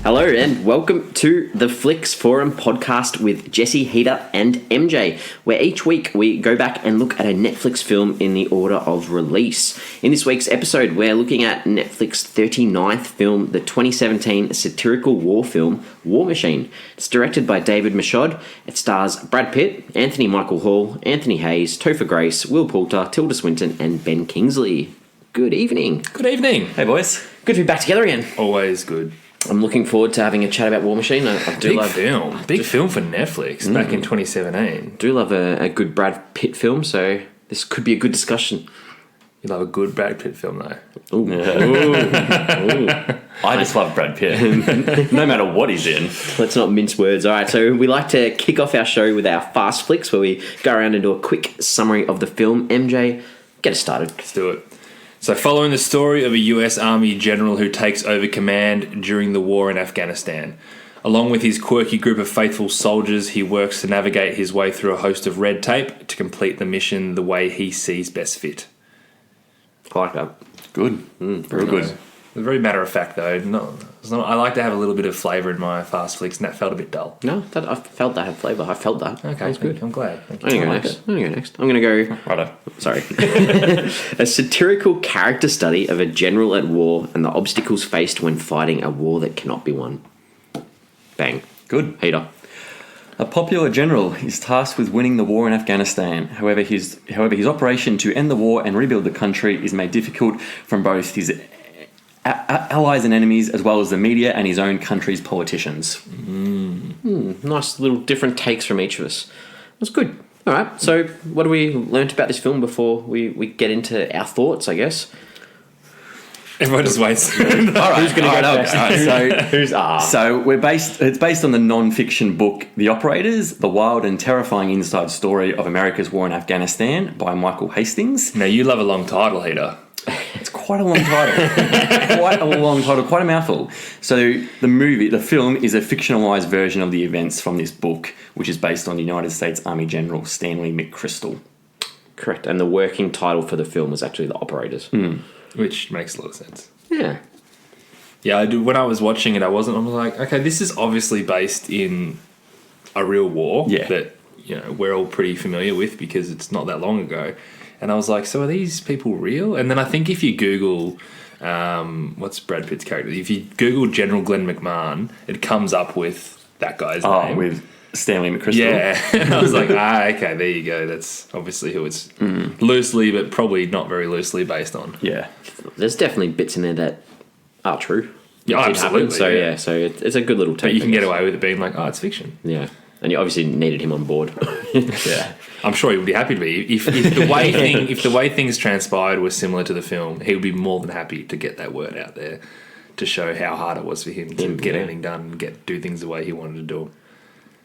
Hello and welcome to the Flicks Forum podcast with Jesse, Heater and MJ, where each week we go back and look at a Netflix film in the order of release. In this week's episode, we're looking at Netflix's 39th film, the 2017 satirical war film, War Machine. It's directed by David Michod. It stars Brad Pitt, Anthony Michael Hall, Anthony Hayes, Topher Grace, Will Poulter, Tilda Swinton and Ben Kingsley. Good evening. Good evening. Hey, boys. Good to be back together again. Always good. I'm looking forward to having a chat about War Machine. I do Big love film. Big film for Netflix back in 2017. do love a good Brad Pitt film, so this could be a good discussion. You love a good Brad Pitt film, though. Ooh. I just love Brad Pitt, no matter what he's in. Let's not mince words. All right, so we like to kick off our show with our fast flicks, where we go around and do a quick summary of the film. MJ, get us started. Let's do it. So, following the story of a US Army general who takes over command during the war in Afghanistan. Along with his quirky group of faithful soldiers, he works to navigate his way through a host of red tape to complete the mission the way he sees best fit. I like that. Good. Very good. It's very matter of fact, though. I like to have a little bit of flavour in my fast flicks, and that felt a bit dull. No, I felt that had flavour. I felt that. Okay, That's good. I'm glad. I'm going to go next. I'm going to go... Righto. Sorry. A satirical character study of a general at war and the obstacles faced when fighting a war that cannot be won. Bang. Good. Heater. A popular general is tasked with winning the war in Afghanistan. However, his operation to end the war and rebuild the country is made difficult from both his allies and enemies, as well as the media and his own country's politicians. Nice little different takes from each of us. That's good. All right, so what have we learnt about this film before we get into our thoughts, I guess? Everyone just waits. All right, who's going to go first? So it's based on the non-fiction book The Operators, the wild and terrifying inside story of America's war in Afghanistan by Michael Hastings. Now, you love a long title, Heater. It's quite a long title. Quite a mouthful. So the film is a fictionalized version of the events from this book, which is based on United States Army General Stanley McChrystal. Correct, and the working title for the film was actually The Operators. Which makes a lot of sense. Yeah. Yeah, I do. When I was watching it, I was like, okay, this is obviously based in a real war that we're all pretty familiar with because it's not that long ago. And I was like, so are these people real? And then I think if you Google, what's Brad Pitt's character? If you Google General Glenn McMahon, it comes up with that guy's name. With Stanley McChrystal. Yeah. And I was like, okay, there you go. That's obviously who it's loosely, but probably not very loosely based on. Yeah. There's definitely bits in there that are true. Yeah, absolutely. So, so it's a good little take. But you can get away with it being like, it's fiction. Yeah. And you obviously needed him on board. Yeah. I'm sure he would be happy to be. If the way things transpired was similar to the film, he would be more than happy to get that word out there to show how hard it was for him to get anything done and do things the way he wanted to do them.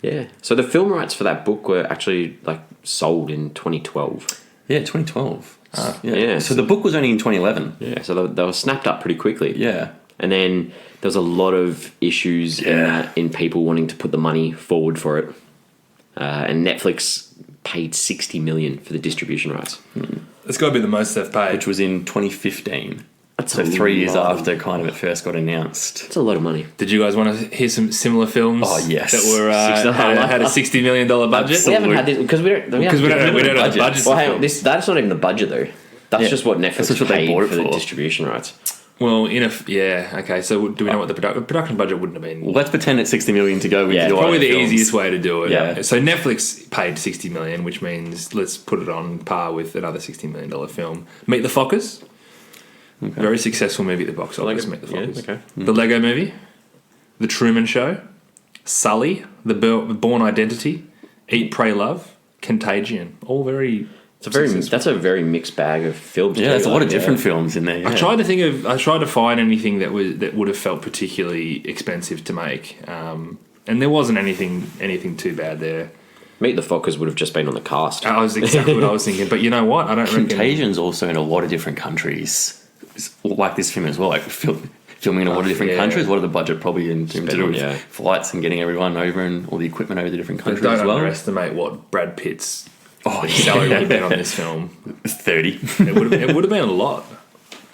Yeah. So the film rights for that book were actually sold in 2012. Yeah, 2012. Yeah. So the book was only in 2011. Yeah. So they were snapped up pretty quickly. Yeah. And then there was a lot of issues in people wanting to put the money forward for it. And Netflix paid $60 million for the distribution rights. It's got to be the most they've paid. Which was in 2015. That's so 3 years after kind of it first got announced. That's a lot of money. Did you guys want to hear some similar films? Oh, yes. That were had a $60 million budget? We haven't had this because we don't have the budget. Well, hang on, that's not even the budget though. That's just what Netflix paid for the distribution rights. Well, okay. So do we know what the production budget wouldn't have been? Well, let's pretend it's $60 million to go with your probably the films. easiest way to do it. Yeah. So Netflix paid $60 million, which means let's put it on par with another $60 million film. Meet the Fockers. Okay. Very successful movie at the box office. Meet the Fockers. Yeah, okay. The Lego Movie. The Truman Show. Sully. The Bourne Identity. Eat, Pray, Love. Contagion. All very... That's a very mixed bag of films. Yeah, there's a lot of different films in there. Yeah. I tried to find anything that would have felt particularly expensive to make, and there wasn't anything too bad there. Meet the Fockers would have just been on the cast. That was exactly what I was thinking. But you know what? I don't reckon... Contagion's also in a lot of different countries, like this film as well. Like filming in a lot of different countries. What are the budget probably in terms of flights and getting everyone over and all the equipment over the different countries as well? Don't underestimate what Brad Pitt's salary would have been on this film. 30. It would have been a lot.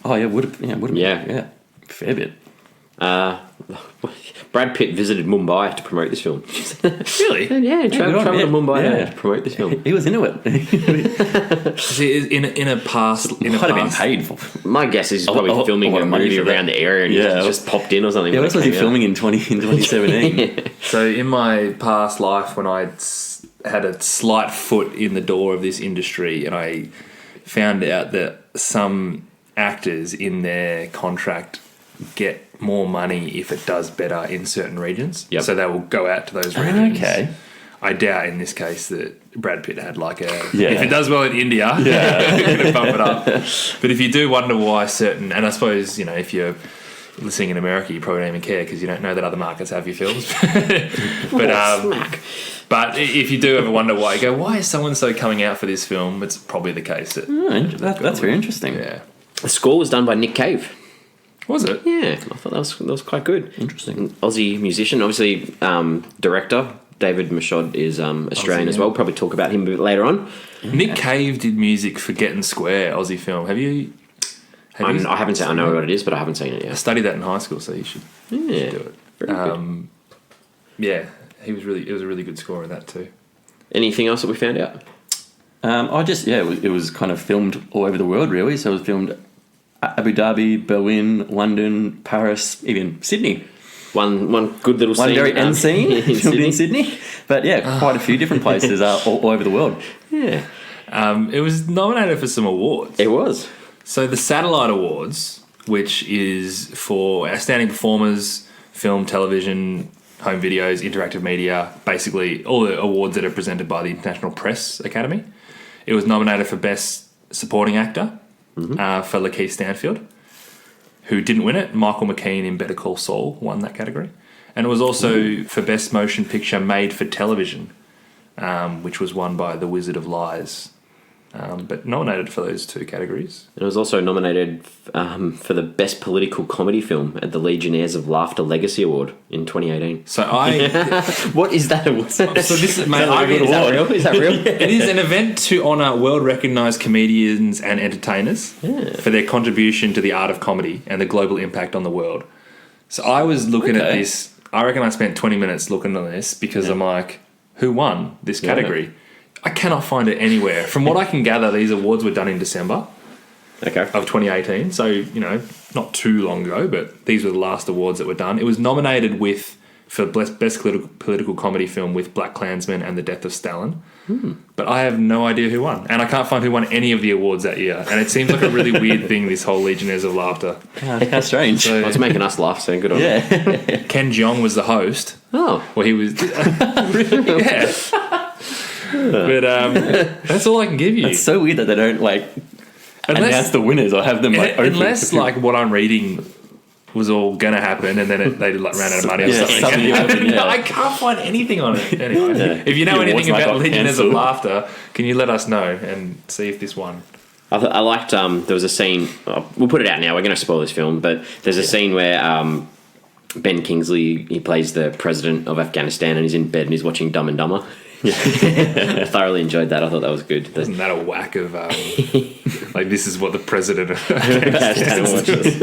Oh yeah, would have. Yeah, Yeah. Fair bit. Brad Pitt visited Mumbai to promote this film. Really? Yeah, traveled to Mumbai to promote this film. He was into it. See, in a past, Might have been paid for. My guess is he's probably filming a movie around the area and he's just popped in or something. Yeah, what was he filming in 2017? So in my past life, when I had a slight foot in the door of this industry, and I found out that some actors in their contract get more money if it does better in certain regions. Yep. So they will go out to those regions. Okay. I doubt in this case that Brad Pitt had like a... Yeah. If it does well in India, they're going to bump it up. But if you do wonder why certain... And I suppose, if you're listening in America, you probably don't even care because you don't know that other markets have your films. But if you do ever wonder why, you go, why is so-and-so coming out for this film? It's probably the case that... That's very interesting. Yeah. The score was done by Nick Cave. Was it? Yeah, I thought that was quite good. Interesting. An Aussie musician, obviously director. David Michod is Australian as well. Probably talk about him a bit later on. Nick Cave did music for Getting Square, Aussie film. Have you I haven't seen. I know what it is, but I haven't seen it yet. I studied that in high school, so you should do it. Very good. Yeah, it was a really good score in that too. Anything else that we found out? It was kind of filmed all over the world, really. So it was filmed Abu Dhabi, Berlin, London, Paris, even Sydney. One good little One scene. very end scene in filmed in Sydney. But yeah, quite a few different places all over the world. Yeah. It was nominated for some awards. It was. So the Satellite Awards, which is for outstanding performers, film, television, home videos, interactive media, basically all the awards that are presented by the International Press Academy. It was nominated for Best Supporting Actor for Lakeith Stanfield, who didn't win it. Michael McKean in Better Call Saul won that category. And it was also for Best Motion Picture Made for Television, which was won by The Wizard of Lies. But nominated for those two categories. And it was also nominated for the Best Political Comedy Film at the Legionnaires of Laughter Legacy Award in 2018. So What is that award? So this is, mate, Is that real? Is that real? It is an event to honour world-recognised comedians and entertainers for their contribution to the art of comedy and the global impact on the world. So I was looking at this. I reckon I spent 20 minutes looking at this because I'm like, who won this category? I cannot find it anywhere. From what I can gather, these awards were done in December of 2018. So, not too long ago, but these were the last awards that were done. It was nominated for Best Political Comedy Film with Black Klansman and The Death of Stalin. But I have no idea who won. And I can't find who won any of the awards that year. And it seems like a really weird thing, this whole Legionnaires of Laughter. How strange. So, it's making us laugh, so good on you. Ken Jeong was the host. Oh. Well, he was... Really? Yeah. But that's all I can give you. It's so weird that they don't announce the winners or have them unless what I'm reading was all gonna happen and then they ran out of money or something. I can't find anything on it. Anyway, if you know anything about Legionnaires of Laughter, can you let us know and see if this won? I liked. There was a scene. We'll put it out now. We're going to spoil this film, but there's a scene where Ben Kingsley, he plays the president of Afghanistan, and he's in bed and he's watching Dumb and Dumber. I thoroughly enjoyed that. I thought that was good. Isn't that a whack of this is what the president of Afghanistan watches?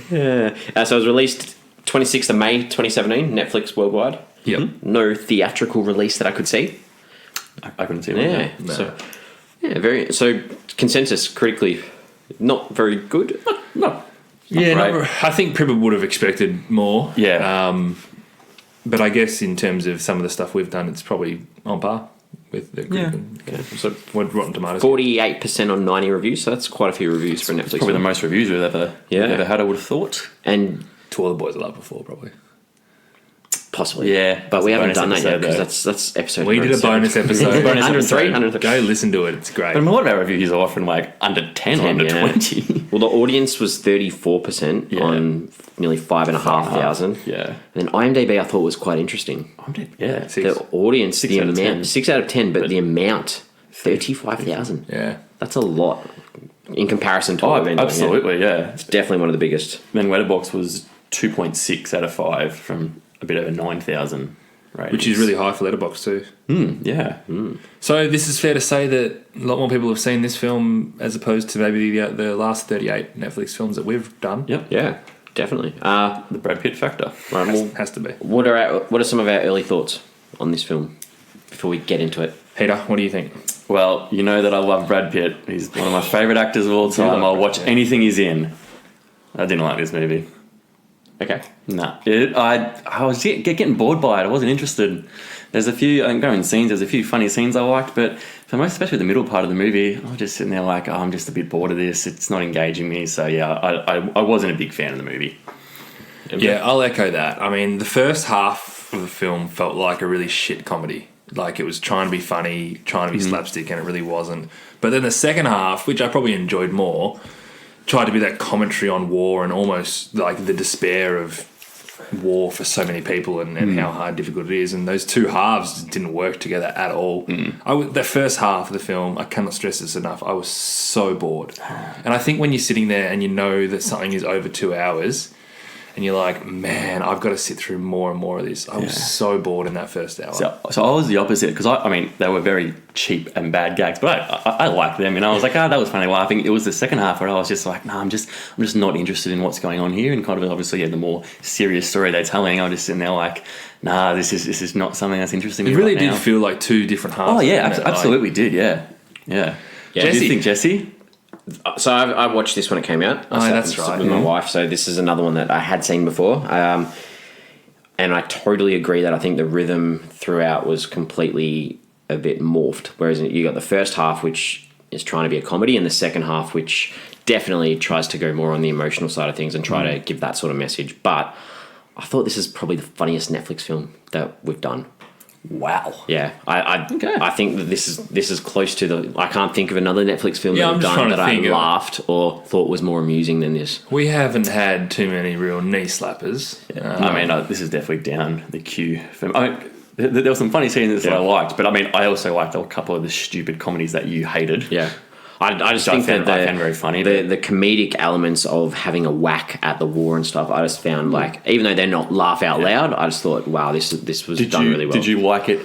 So it was released 26th of May 2017, Netflix worldwide. Yep. No theatrical release that I could see. I couldn't see one. Yeah. No. So consensus critically, not very good. No. I think people would have expected more. Yeah. But I guess in terms of some of the stuff we've done, it's probably on par with the critical. Okay. So Rotten Tomatoes. 48% on 90 reviews, so that's quite a few reviews for Netflix. Probably the most reviews we've ever had, I would have thought. And To All the Boys I Loved Before, probably. Possibly. Yeah. But we haven't done that yet, because that's episode We did a bonus episode. 103. Go listen to it, it's great. But a lot of our reviews are often under 10 or under 20. Well, the audience was 34% on nearly 5,500. Yeah. And then IMDb I thought was quite interesting. Yeah. The audience, Six the out of amount, 10. 6 out of 10, but the amount, 35,000. Yeah. That's a lot in comparison to what we've been doing. Absolutely, yeah. It's definitely one of the biggest. Then Letterboxd was 2.6 out of 5 from a bit over 9,000 ratings. Which is really high for Letterboxd too. Yeah. So this is fair to say that a lot more people have seen this film as opposed to maybe the last 38 Netflix films that we've done. Yep. Yeah. Definitely. The Brad Pitt factor. Right, well, Has to be. what are some of our early thoughts on this film before we get into it? Peter, what do you think? Well, you know that I love Brad Pitt. He's one of my favourite actors of all time. I'll watch anything he's in. I didn't like this movie. Okay. No. I was getting bored by it. I wasn't interested. There's a few, I'm going scenes, there's a few funny scenes I liked, but for most, especially the middle part of the movie, I was just sitting there like, I'm just a bit bored of this. It's not engaging me. So yeah, I wasn't a big fan of the movie. Yeah, I'll echo that. I mean, the first half of the film felt like a really shit comedy. Like it was trying to be funny, trying to be slapstick, and it really wasn't. But then the second half, which I probably enjoyed more, tried to be that commentary on war and almost like the despair of war for so many people and how hard, difficult it is. And those two halves didn't work together at all. The first half of the film, I cannot stress this enough, I was so bored. And I think when you're sitting there and you know that something is over 2 hours and you're like, man, I've got to sit through more and more of this. I was so bored in that first hour. So I was the opposite because I mean they were very cheap and bad gags, but I liked them and I was like, that was funny laughing. It was the second half where I was just like, I'm just not interested in what's going on here, and kind of obviously the more serious story they're telling, I'm just sitting there like, this is not something that's interesting. It really did feel like two different halves. Oh yeah, absolutely did. Yeah. Jesse. Do you think Jesse? So I watched this when it came out. That's right. With my wife. So this is another one that I had seen before. And I totally agree that I think the rhythm throughout was completely a bit morphed. Whereas you got the first half, which is trying to be a comedy, and the second half, which definitely tries to go more on the emotional side of things and try to give that sort of message. But I thought this is probably the funniest Netflix film that we've done. Wow. Yeah, I think that this is close to the. I can't think of another Netflix film that we've done that I laughed or thought was more amusing than this. We haven't had too many real knee slappers. This is definitely down the queue. There were some funny scenes that I liked, but I mean, I also liked a couple of the stupid comedies that you hated. Yeah. I just think that I found very funny. The comedic elements of having a whack at the war and stuff, I just found like, even though they're not laugh out loud, I just thought, wow, this was done really well. Did you like it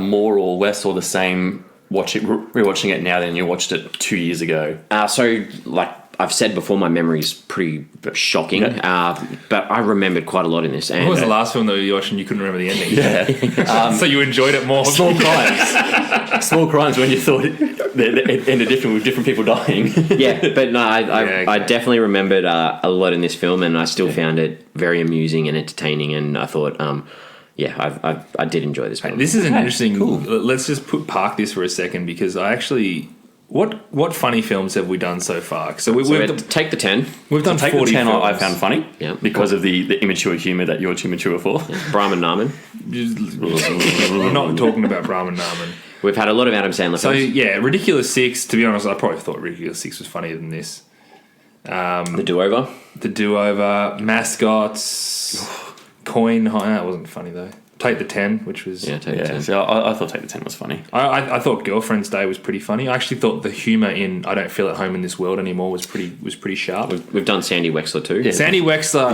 more or less or the same rewatching it now than you watched it 2 years ago? So like I've said before, my memory's pretty shocking, but I remembered quite a lot in this. And what was the last film that you watched and you couldn't remember the ending? Yeah. So you enjoyed it more. Small Crimes. Small Crimes when you thought it ended different with different people dying. Yeah, but no, I definitely remembered a lot in this film, and I still found it very amusing and entertaining, and I thought, I did enjoy this film. This is an interesting... Cool. Let's just park this for a second, because I actually... What funny films have we done so far? So we've Take the 10. We've done 40 the 10 films. I found funny because of the immature humour that you're too mature for. Brahman Narman. We're not talking about Brahman Narman. We've had a lot of Adam Sandler films. So yeah, Ridiculous 6, to be honest, I probably thought Ridiculous 6 was funnier than this. The Do-Over. The Do-Over, Mascots, Coin. That wasn't funny though. Take the 10, which was... Take the 10. So I thought Take the 10 was funny. I thought Girlfriend's Day was pretty funny. I actually thought the humour in I Don't Feel at Home in This World Anymore was pretty sharp. We've done Sandy Wexler too. Yeah. Sandy Wexler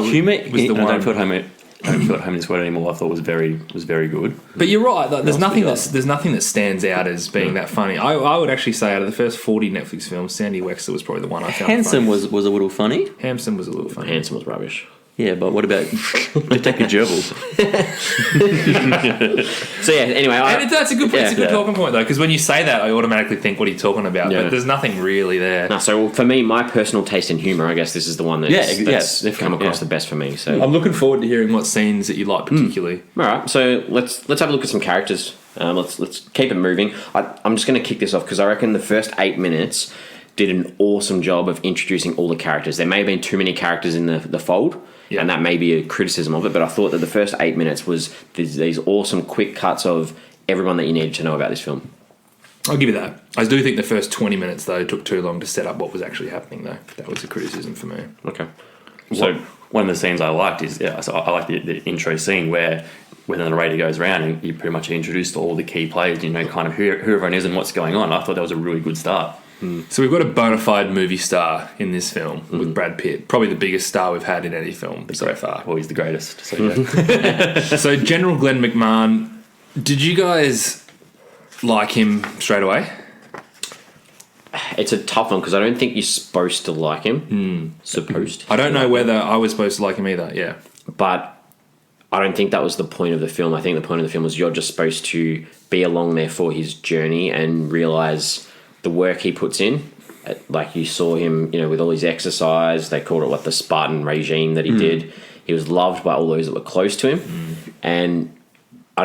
was the one. I Don't Feel at Home in This World Anymore I thought was very good. But you're right. Like, there's nothing that stands out as being that funny. I would actually say out of the first 40 Netflix films, Sandy Wexler was probably the one I found Handsome was a little funny. Handsome was a little funny. Handsome was rubbish. Yeah, but what about Detective Gerbils? So yeah, anyway, that's a good point. It's a good talking point though, because when you say that, I automatically think, "What are you talking about?" But there's nothing really there. No, so for me, my personal taste in humour, I guess this is the one that's come across the best for me. So I'm looking forward to hearing what scenes that you like particularly. All right, so let's have a look at some characters. Let's keep it moving. I'm just going to kick this off because I reckon the first 8 minutes did an awesome job of introducing all the characters. There may have been too many characters in the fold. Yeah. And that may be a criticism of it, but I thought that the first 8 minutes was these awesome quick cuts of everyone that you needed to know about this film. I'll give you that. I do think the first 20 minutes, though, took too long to set up what was actually happening, though. That was a criticism for me. Okay. So one of the scenes I liked is, so I like the intro scene where when the narrator goes around and you pretty much introduced all the key players, you know, kind of who everyone is and what's going on. I thought that was a really good start. So we've got a bona fide movie star in this film with Brad Pitt. Probably the biggest star we've had in any film so far. Well, he's the greatest. So, yeah. So General Glenn McMahon, did you guys like him straight away? it's a tough one because I don't think you're supposed to like him. Supposed. I don't know whether I was supposed to like him either. Yeah, but I don't think that was the point of the film. I think the point of the film was you're just supposed to be along there for his journey and realize the work he puts in. Like you saw him, with all his exercise. They called it the Spartan regime that he did. He was loved by all those that were close to him, and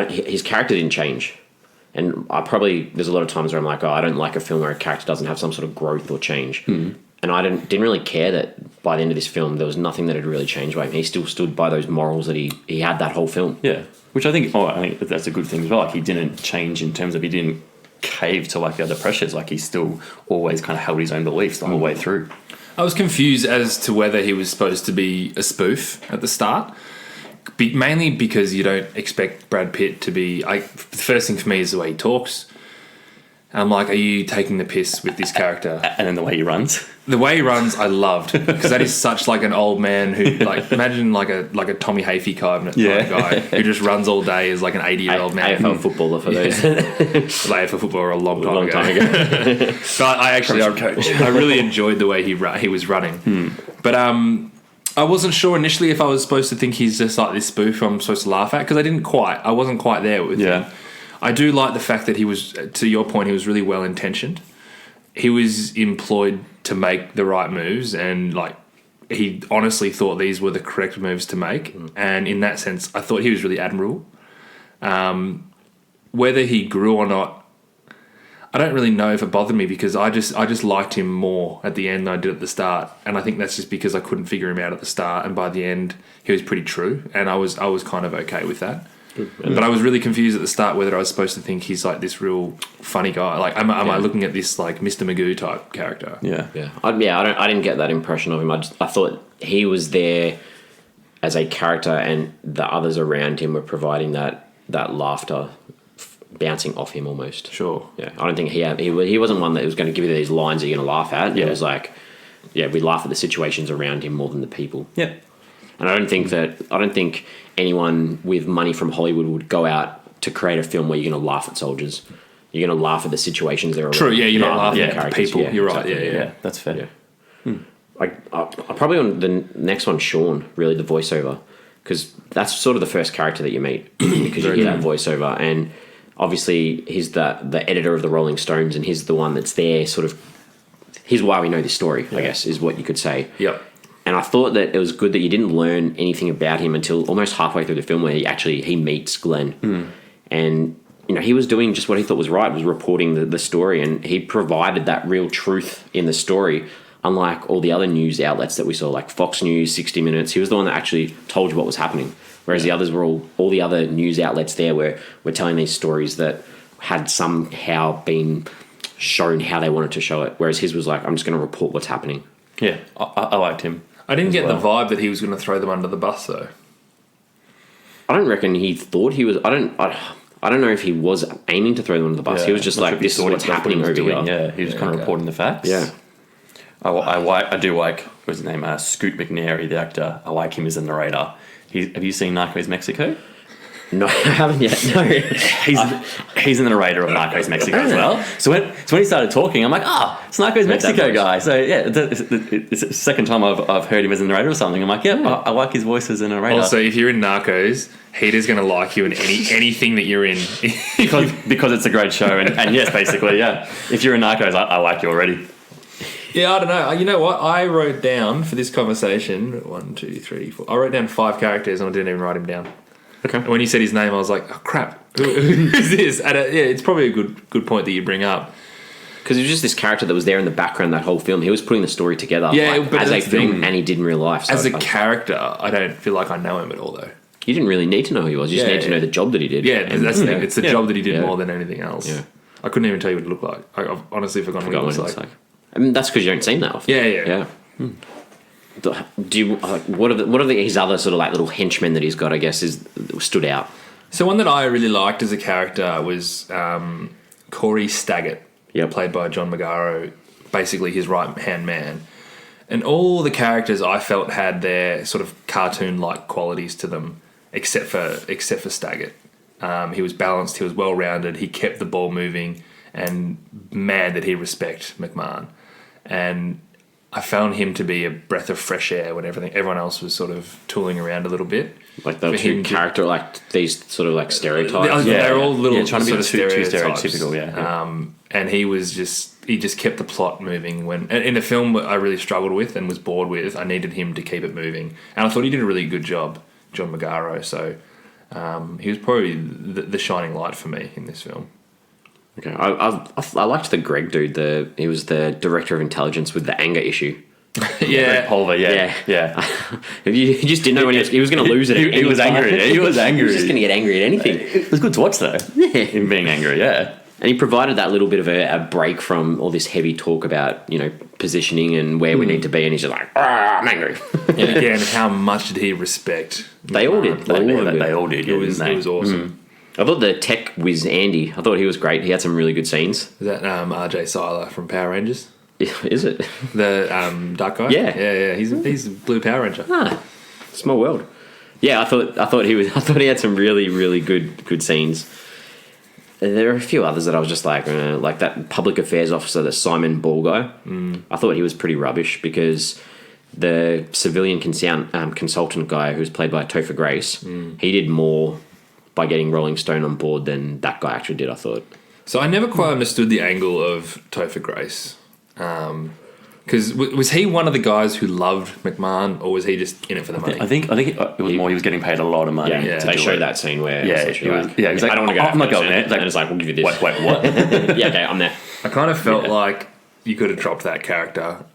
his character didn't change. And there's a lot of times where I'm like, I don't like a film where a character doesn't have some sort of growth or change. And I didn't really care that by the end of this film there was nothing that had really changed by him. He still stood by those morals that he had that whole film. Yeah, which I think that's a good thing as well. Like he didn't change in terms of he didn't cave to the other pressures. Like he still always kind of held his own beliefs the whole way through. I was confused as to whether he was supposed to be a spoof at the start. Mainly because you don't expect Brad Pitt to be... the first thing for me is the way he talks. And I'm like, are you taking the piss with this character? And then the way he runs. The way he runs, I loved. Because that is such an old man who... imagine like a Tommy Hayfie kind of guy who just runs all day as an 80-year-old man. AFL footballer for those. AFL footballer a long time ago. But I really enjoyed the way he was running. But... I wasn't sure initially if I was supposed to think he's just like this spoof I'm supposed to laugh at because I wasn't quite there with him. I do like the fact that he was, to your point, he was really well intentioned. He was employed to make the right moves and he honestly thought these were the correct moves to make. And in that sense, I thought he was really admirable. Whether he grew or not, I don't really know if it bothered me because I just liked him more at the end than I did at the start, and I think that's just because I couldn't figure him out at the start, and by the end he was pretty true, and I was kind of okay with that. But I was really confused at the start whether I was supposed to think he's like this real funny guy. Am I looking at this like Mr. Magoo type character? I didn't get that impression of him. I thought he was there as a character, and the others around him were providing that laughter. Bouncing off him almost. Sure. Yeah. I don't think he wasn't one that was going to give you these lines that you're going to laugh at. It was we laugh at the situations around him more than the people. Yeah. And I don't think anyone with money from Hollywood would go out to create a film where you're going to laugh at soldiers. You're going to laugh at the situations they're around. True, yeah, you're not laughing at the people. Yeah, you're right, exactly. yeah. That's fair. Yeah. I probably on the next one, Sean, really the voiceover, because that's sort of the first character that you meet because you hear that voiceover, and obviously he's the editor of the Rolling Stones, and he's the one that's there he's why we know this story, I guess, is what you could say. Yep. And I thought that it was good that you didn't learn anything about him until almost halfway through the film where he meets Glenn. And, he was doing just what he thought was right, was reporting the story, and he provided that real truth in the story, unlike all the other news outlets that we saw, like Fox News, 60 Minutes. He was the one that actually told you what was happening. Whereas the others were all the other news outlets there were telling these stories that had somehow been shown how they wanted to show it. Whereas his was like, I'm just going to report what's happening. Yeah, I liked him. I didn't get the vibe that he was going to throw them under the bus, though. I don't reckon he thought he was... I don't know if he was aiming to throw them under the bus. He was just like, this is what's happening over here. Yeah, he was kind of reporting the facts. Yeah. I do like, what's his name? Scoot McNairy, the actor. I like him as a narrator. Have you seen Narcos Mexico? No, I haven't yet. No, he's the narrator of Narcos Mexico as well. So when he started talking, I'm like, it's Narcos Mexico guy. So yeah, it's the second time I've heard him as a narrator or something. I'm like, I like his voice as a narrator. Also, if you're in Narcos, Heater's going to like you in anything that you're in because it's a great show. And yes, basically, yeah. If you're in Narcos, I like you already. Yeah, I don't know. You know what? I wrote down for this conversation 1, 2, 3, 4. I wrote down 5 characters and I didn't even write him down. Okay. And when you said his name, I was like, oh, crap. Who is this? And it's probably a good point that you bring up. Because it was just this character that was there in the background that whole film. He was putting the story together but as a film, and he did in real life. So as a character, I don't feel like I know him at all, though. You didn't really need to know who he was. You just need to know the job that he did. Yeah, that's the thing. It's the job that he did more than anything else. Yeah. I couldn't even tell you what it looked like. I've honestly forgotten what it looks like. I mean, that's because you don't see him that often. Yeah. Do you, what are his other sort of like little henchmen that he's got? I guess stood out. So one that I really liked as a character was Corey Staggett, played by John Magaro, basically his right hand man. And all the characters I felt had their sort of cartoon-like qualities to them, except for Staggett. He was balanced. He was well-rounded. He kept the ball moving. and man, did he respect McMahon. And I found him to be a breath of fresh air when everyone else was sort of tooling around a little bit. Like the two character, like these sort of like stereotypes. They're all little trying to be sort of too stereotypical. stereotypical, And he just kept the plot moving. When in a film I really struggled with and was bored with, I needed him to keep it moving, and I thought he did a really good job, John Magaro. So he was probably the shining light for me in this film. Okay, I liked the Greg dude. He was the director of intelligence with the anger issue. Yeah, Poulter, yeah. You just didn't know when he was going to lose it. He was angry. He was angry. He was just going to get angry at anything. It was good to watch, though. Yeah. Him being angry, yeah. And he provided that little bit of a break from all this heavy talk about, positioning and where we need to be. And he's just like, I'm angry. And again, how much did he respect? They all did. They all did. It was awesome. I thought the tech whiz Andy, I thought he was great. He had some really good scenes. Is that RJ Cyler from Power Rangers? Is it? The dark guy? Yeah. He's a blue Power Ranger. Small world. Yeah, I thought he had some really, really good scenes. There are a few others that I was just like that public affairs officer, the Simon Ball guy. I thought he was pretty rubbish because the civilian consultant guy, who's played by Topher Grace, he did more by getting Rolling Stone on board than that guy actually did, I thought. So I never quite understood the angle of Topher Grace. Because was he one of the guys who loved McMahon, or was he just in it for the money? I think it was more he was getting paid a lot of money. Yeah, they showed that scene where he's like, I don't want to go. I'm not going there. And it's like, we'll give you this. Wait, what? Yeah, okay, I'm there. I kind of felt like you could have dropped that character.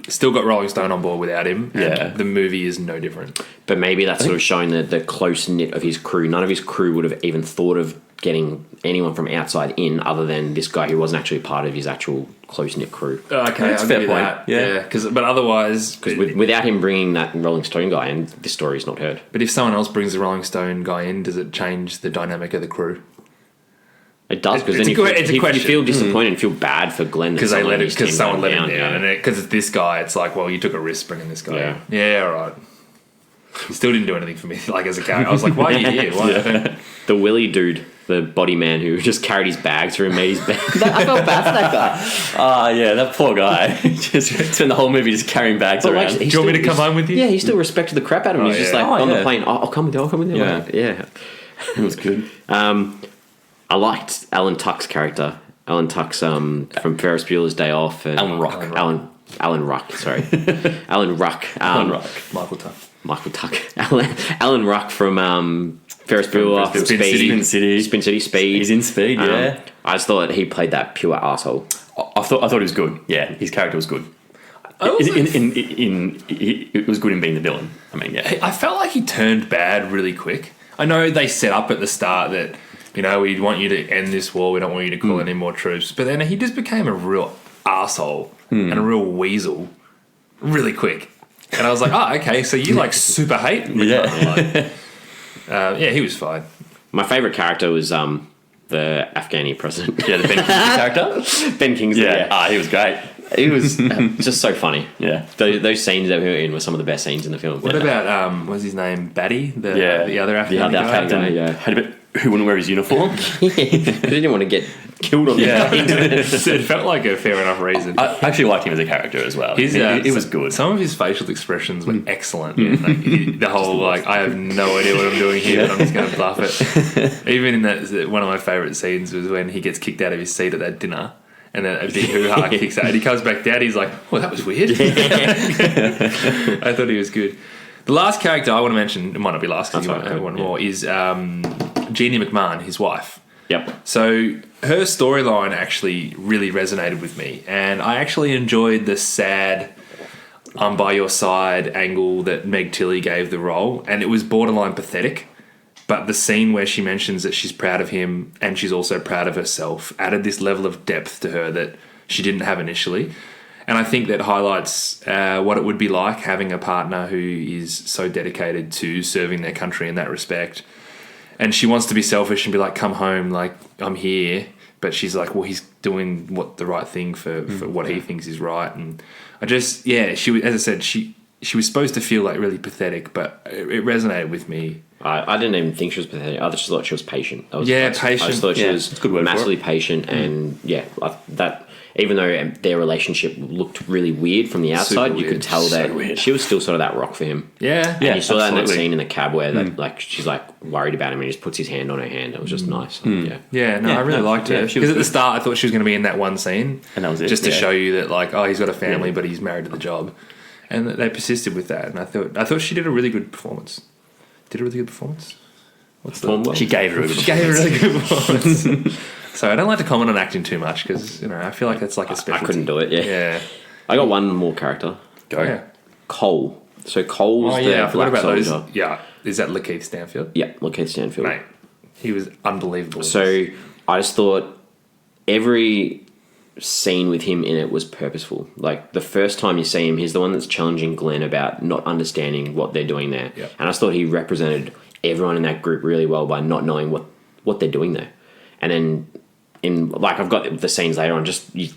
Still got Rolling Stone on board without him. And the movie is no different. But maybe that's sort of showing the close knit of his crew. None of his crew would have even thought of getting anyone from outside in other than this guy who wasn't actually part of his actual close knit crew. Okay, that's I'll fair give you point. that. Yeah, but otherwise, without him bringing that Rolling Stone guy in, this story is not heard. But if someone else brings the Rolling Stone guy in, does it change the dynamic of the crew? It does, because then you feel disappointed and feel bad for Glenn because someone let him down, and because it's this guy. It's like, well, you took a risk bringing this guy in. Yeah, all right. He still didn't do anything for me, like as a character. I was like, why are you here? Why? The Willy dude, the body man who just carried his bags through and made his bag. I felt bad for that guy. That poor guy. Just spent the whole movie just carrying bags around. Do you want me to come home with you? Yeah, he still respected the crap out of him. He's just like, on the plane, I'll come with you. Yeah. It was good. I liked Alan Tuck's character. Alan Tuck's from Ferris Bueller's Day Off. And Alan Ruck. Alan Ruck, sorry. Alan Ruck. Michael Tuck. Alan Ruck from Ferris Bueller. Spin City. Speed. He's in Speed, yeah. I just thought he played that pure asshole. I thought he was good. Yeah, his character was good. It was good in being the villain. I mean, yeah. I felt like he turned bad really quick. I know they set up at the start that, we want you to end this war. We don't want you to call any more troops. But then he just became a real asshole and a real weasel really quick. And I was like, okay, so you super hate me. Yeah. He was fine. My favourite character was the Afghani president. Yeah, the Ben Kingsley character? Ben Kingsley, yeah. He was great. He was just so funny. Yeah. Those scenes that we were in were some of the best scenes in the film. What about, what's his name, Batty? The other Afghani guy? Yeah. Who wouldn't wear his uniform? He didn't want to get killed on the It felt like a fair enough reason. I actually liked him as a character as well. It was good. Some of his facial expressions were excellent. The whole, I have no idea what I'm doing here, but I'm just going to bluff it. Even in that, one of my favourite scenes was when he gets kicked out of his seat at that dinner. And then a big hoo-ha kicks out. And he comes back down. He's like, oh, that was weird. I thought he was good. The last character I want to mention, it might not be last because you might have one more, is Jeannie McMahon, his wife. Yep. So her storyline actually really resonated with me. And I actually enjoyed the sad, I'm by your side angle that Meg Tilly gave the role. And it was borderline pathetic. But the scene where she mentions that she's proud of him and she's also proud of herself added this level of depth to her that she didn't have initially. And I think that highlights what it would be like having a partner who is so dedicated to serving their country in that respect. And she wants to be selfish and be like, come home, I'm here. But she's like, well, he's doing the right thing for what he thinks is right. And I just, she, as I said, she was supposed to feel really pathetic, but it resonated with me I didn't even think she was pathetic. I just thought she was patient. Patient. I just thought she It's a good word for massively it. patient, and that even though their relationship looked really weird from the outside, Super you could weird. tell So that weird. she was still sort of that rock for him. Yeah. And you saw that in that absolutely. scene in the cab where that like she's like worried about him and he just puts his hand on her hand. It was just nice. Yeah. Yeah, no, I really liked yeah, her. she was Because at the good. start, I thought she was going to be in that one scene. And that was it, Just to yeah. show you that, like, he's got a family, but he's married to the job. And they persisted with that. And I thought she did a really good performance. Did a really good performance? What's the... She gave her a good She gave a really good performance. So I don't like to comment on acting too much because, I feel like it's like a I specialty. couldn't do it. Yeah. Yeah. I got one more character. Go. Yeah. Cole. So Cole's Oh, the yeah, I forgot black about soldier. those. Yeah. Is that Lakeith Stanfield? Yeah, Lakeith Stanfield. Mate, he was unbelievable. So I just thought every scene with him in it was purposeful. Like the first time you see him, he's the one that's challenging Glenn about not understanding what they're doing there. Yep. And I just thought he represented everyone in that group really well by not knowing what they're doing there. And then I've got the scenes later on,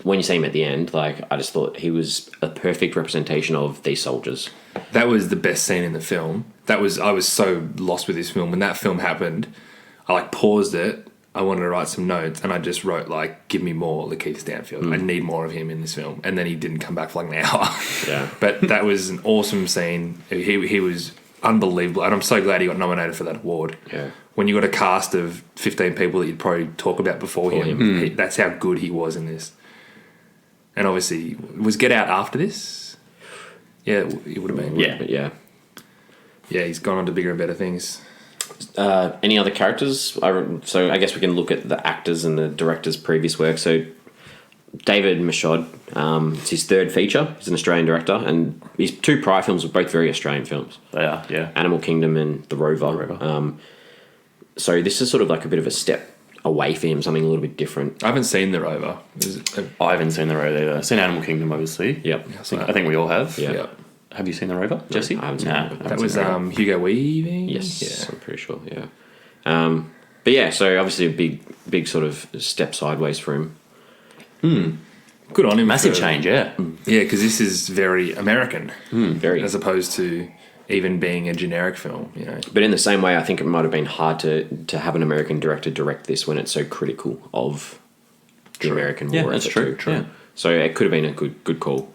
when you see him at the end, like I just thought he was a perfect representation of these soldiers. That was the best scene in the film. I was so lost with this film. When that film happened, I paused it. I wanted to write some notes, and I just wrote give me more Lakeith Stanfield. I need more of him in this film. And then he didn't come back for an hour. Yeah. But that was an awesome scene. He was unbelievable, and I'm so glad he got nominated for that award. Yeah. When you got a cast of 15 people that you'd probably talk about before him, that's how good he was in this. And obviously, was Get Out after this? Yeah, it would have been. Yeah. But yeah. Yeah, he's gone on to bigger and better things. Any other characters? So I guess we can look at the actors and the director's previous work. So David Michod, it's his third feature. He's an Australian director, and his two prior films were both very Australian films. They are, yeah. Animal Kingdom and The Rover. So this is sort of like a bit of a step away for him, something a little bit different. I haven't seen The Rover. I haven't seen The Rover either. I've seen Animal Kingdom, obviously. Yep. I think we all have. Yeah. Yeah. Have you seen The Rover, Jesse? I haven't seen Nah, The Rover. I That haven't was seen The Rover. Hugo Weaving? Yes, Yeah. I'm pretty sure, yeah. But yeah, so obviously a big sort of step sideways for him. Good on him. Massive for- change, yeah. Yeah, because this is very American, Very. as opposed to even being a generic film, But in the same way, I think it might have been hard to have an American director direct this when it's so critical of the American Yeah, war. that's effort true. too. Yeah. So it could have been a good call.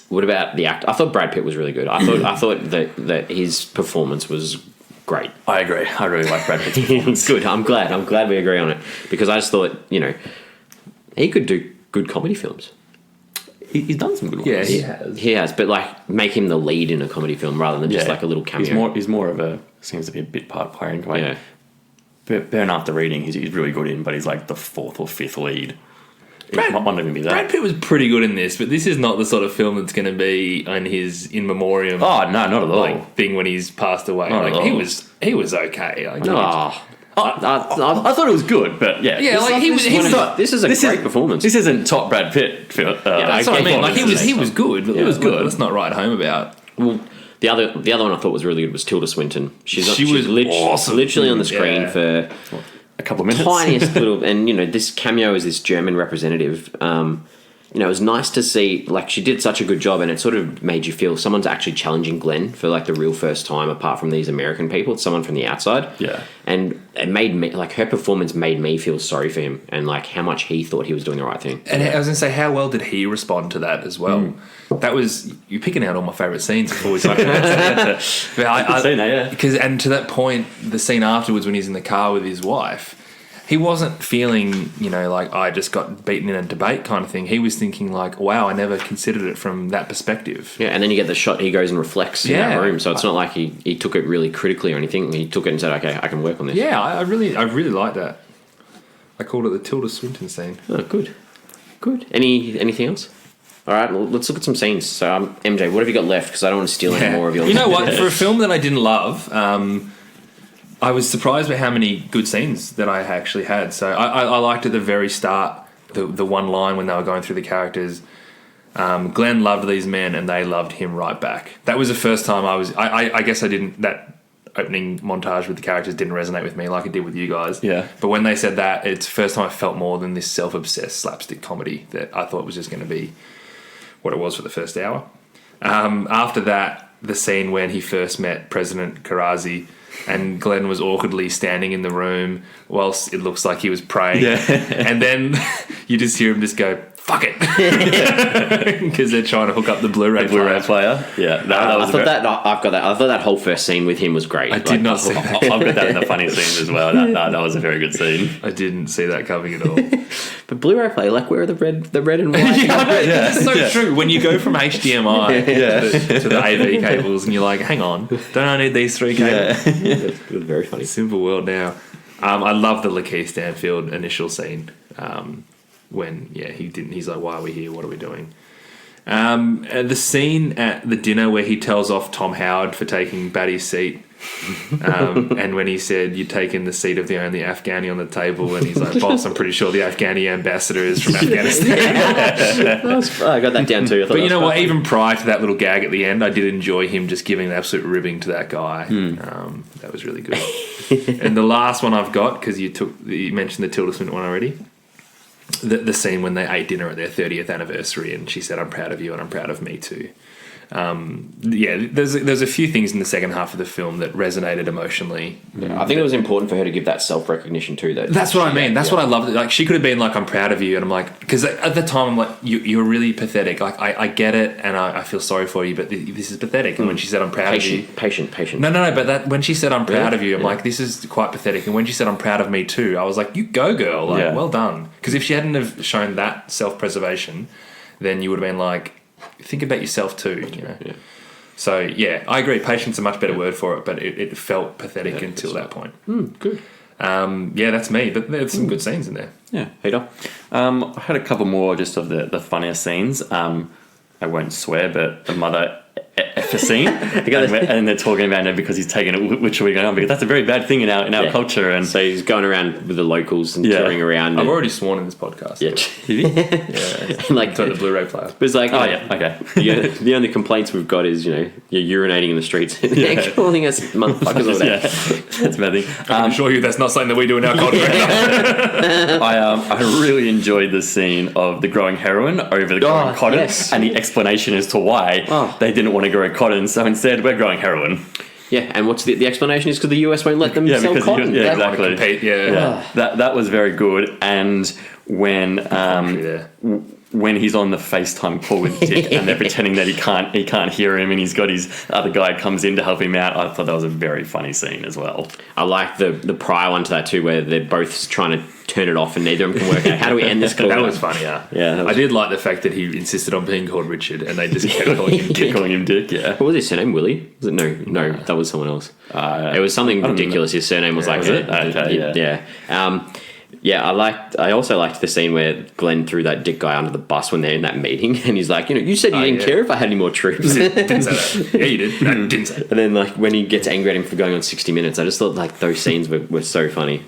What about the actor? I thought Brad Pitt was really good. I thought that his performance was great. I agree. I really like Brad Pitt's performance. Good. I'm glad we agree on it because I just thought he could do good comedy films. He's done some good ones. Yeah, he has. He has, but make him the lead in a comedy film rather than just like a little cameo. He's more of a, seems to be a bit part player in comedy. Yeah. Burn After Reading, he's really good in, but he's like the fourth or fifth lead. Brad- It might even be that. Brad Pitt was pretty good in this, but this is not the sort of film that's going to be on his in memoriam Oh, no, not at all. thing when he's passed away. Not at all. He was okay. I thought it was good, but yeah. Yeah, like, he was This is a great performance. This isn't top Brad Pitt. that's what I mean. Like he was good. But He was good. Let's not write home about. Well, the other one I thought was really good was Tilda Swinton. She was awesome. literally on the screen Yeah. for a couple of minutes. tiniest little, and this cameo is this German representative. It was nice to see, she did such a good job, and it sort of made you feel someone's actually challenging Glenn for the real first time, apart from these American people. It's someone from the outside. Yeah. And it made me, her performance made me feel sorry for him and how much he thought he was doing the right thing. And I was going to say, how well did he respond to that as well? That was, you're picking out all my favourite scenes before we start. I've seen that, yeah. Because, and to that point, the scene afterwards when he's in the car with his wife, he wasn't feeling, I just got beaten in a debate kind of thing. He was thinking wow, I never considered it from that perspective. Yeah, and then you get the shot, he goes and reflects in that room. So it's not like he took it really critically or anything. He took it and said, okay, I can work on this. Yeah, I really like that. I called it the Tilda Swinton scene. Oh, good. Anything else? All right, well, let's look at some scenes. So, MJ, what have you got left? Because I don't want to steal any more of yours. You know what? For a film that I didn't love, I was surprised by how many good scenes that I actually had. So I liked at the very start the one line when they were going through the characters. Glenn loved these men and they loved him right back. That was the first time I guess I didn't, that opening montage with the characters didn't resonate with me like it did with you guys. Yeah. But when they said that, it's the first time I felt more than this self-obsessed slapstick comedy that I thought was just going to be what it was for the first hour. After that, the scene when he first met President Karazi and Glenn was awkwardly standing in the room whilst it looks like he was praying. Yeah. And then you just hear him just go, fuck it. Because they're trying to hook up the Blu-ray player. Yeah. I've got that. I thought that whole first scene with him was great. I did not see that. I've got that in the funny scenes as well. That was a very good scene. I didn't see that coming at all. But Blu-ray player, like, where are the red and white? It's so true. When you go from HDMI to the AV cables and you're like, hang on, don't I need these 3 cables? Yeah. It was very funny. Simple world now. I love the Lakeith Stanfield initial scene when he's like, why are we here? What are we doing? And the scene at the dinner where he tells off Tom Howard for taking Batty's seat. And when he said, you've taken the seat of the only Afghani on the table, and he's like, boss, I'm pretty sure the Afghani ambassador is from Afghanistan. I got that down too. But you know what, even prior to that little gag at the end, I did enjoy him just giving an absolute ribbing to that guy. That was really good. And the last one I've got, because you mentioned the Tilda Swinton one already, the scene when they ate dinner at their 30th anniversary and she said, I'm proud of you and I'm proud of me too. There's a few things in the second half of the film that resonated emotionally. I think it was important for her to give that self-recognition too. That's what I mean. That's what I loved. Like, she could have been like, I'm proud of you. And I'm like, because at the time I'm like, you're really pathetic. Like, I get it and I feel sorry for you, but this is pathetic. And when she said, I'm proud of you. Patient. No, but when she said, I'm proud of you, I'm like, this is quite pathetic. And when she said, I'm proud of me too, I was like, you go, girl. Like, well done. Because if she hadn't have shown that self-preservation, then you would have been like, think about yourself too, you know. Yeah. So I agree. Patience is a much better word for it, but it felt pathetic until that point. Good. That's me. But there's some good scenes in there. Yeah, Peter. I had a couple more just of the funnier scenes. I won't swear, but the mother effer scene, and they're talking about it because he's taking it. Which are we going on? Because that's a very bad thing in our culture. And so he's going around with the locals and touring around. I've already sworn in this podcast. Yeah, like the Blu-ray player. But it's like, okay. The only complaints we've got is you're urinating in the streets and they're calling us motherfuckers all day. That's a bad thing. I can assure you that's not something that we do in our culture. I really enjoyed the scene of the growing heroin over the growing cotton, and the explanation as to why they didn't want to grow cotton, so instead we're growing heroin. Yeah, and what's the explanation is because the US won't let them sell cotton. Exactly. That was very good. And when he's on the FaceTime call with Dick and they're pretending that he can't hear him, and he's got his other guy comes in to help him out, I thought that was a very funny scene as well. I like the prior one to that too, where they're both trying to turn it off and neither of them can work out how do we end this call. That was funny. I did like the fact that he insisted on being called Richard and they just kept calling him Dick. What was his surname? Willie? Was it? No, that was someone else. It was something ridiculous. His surname was like I also liked the scene where Glenn threw that Dick guy under the bus when they're in that meeting, and he's like, you said you didn't care if I had any more troops. Didn't say that. Yeah, you did. No, didn't say that. And then like when he gets angry at him for going on 60 Minutes, I just thought like those scenes were so funny.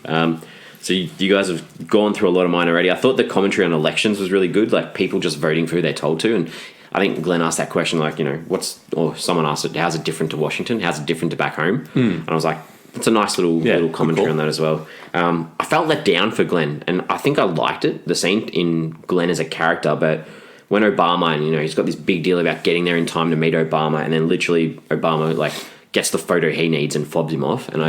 So you guys have gone through a lot of mine already. I thought the commentary on elections was really good, like people just voting for who they're told to. And I think Glenn asked that question, like, someone asked it, how's it different to Washington? How's it different to back home? And I was like, it's a nice little commentary on that as well. I felt let down for Glenn, and I think I liked it, the scene in Glenn as a character, but when Obama, and he's got this big deal about getting there in time to meet Obama, and then literally Obama like gets the photo he needs and fobs him off, and